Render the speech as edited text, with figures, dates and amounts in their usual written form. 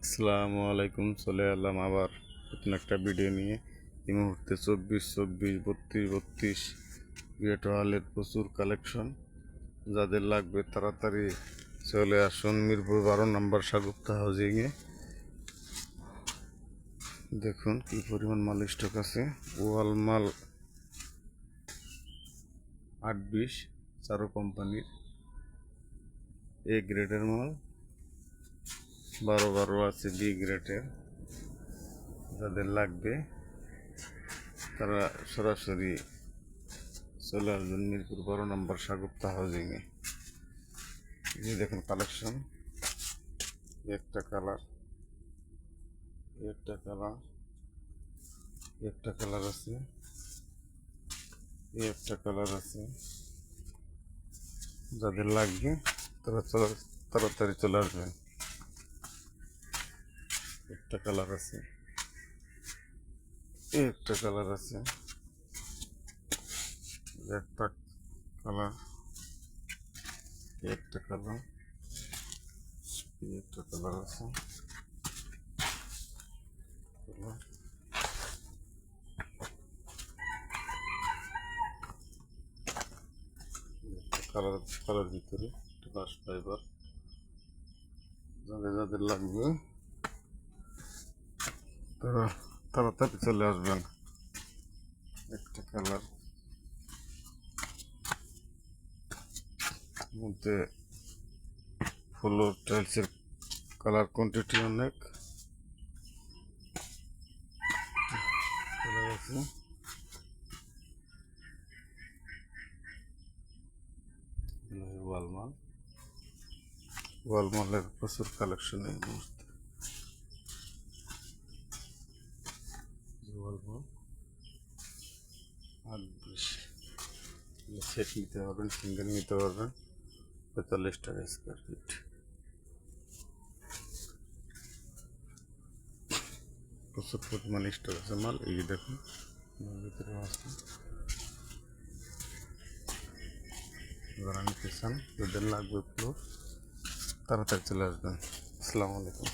আসসালামু আলাইকুম। চলে এলাম আবার নতুন একটা ভিডিও নিয়ে। এই মুহূর্তে 24, 24, 32, 32 গ্রেট ওয়ালের প্রচুর কালেকশন। যাদের লাগবে তাড়াতাড়ি চলে আসুন মিরপুর 12 নম্বর সাগুপ্তা হাউজিংয়ে। দেখুন কি পরিমাণ মাল স্টক আছে। ওয়াল মাল 8-20 চারো কোম্পানির এ গ্রেডের মাল, 12 আছে বি গ্রেডের। যাদের লাগবে তারা সরাসরি চলে আসবেন মিরপুর 12 নম্বর সাগুপ্তা হাউজিংয়ে। এই দেখুন কালেকশন, একটা কালার, একটা কালার, একটা কালার আছে, একটা কালার আছে। যাদের লাগবে তারা তাড়াতাড়ি চলে আসবেন। একটা কালার আছে, একটা কালার আছে, একটা কালার, একটা কালার, একটা কালার আছে, কালার কালার ভিতরে গ্লাস ফাইবার। যাদের যাদের লাগবে তারা তাড়াতাড়ি চলে আসবেন। একটা কালার মধ্যে ফ্লোর টাইলসের কালার কোয়ান্টিটি অনেক কালার আছে। ওয়ালমাল, ওয়ালমালের প্রচুর কালেকশন এই মুহূর্তে। ওয়ালমাল 8-20 সেট নিতে পারবেন, সিঙ্গেল নিতে পারবেন 45 টাকা স্কোয়ার ফিট। প্রচুর পরিমাণ স্টক আছে মাল। এই যে দেখুন ভিতরে আছে। যারা নিতে চান, যাদের লাগবে ফ্লোর তাড়াতাড়ি চলে আসবেন। আসসালামু আলাইকুম।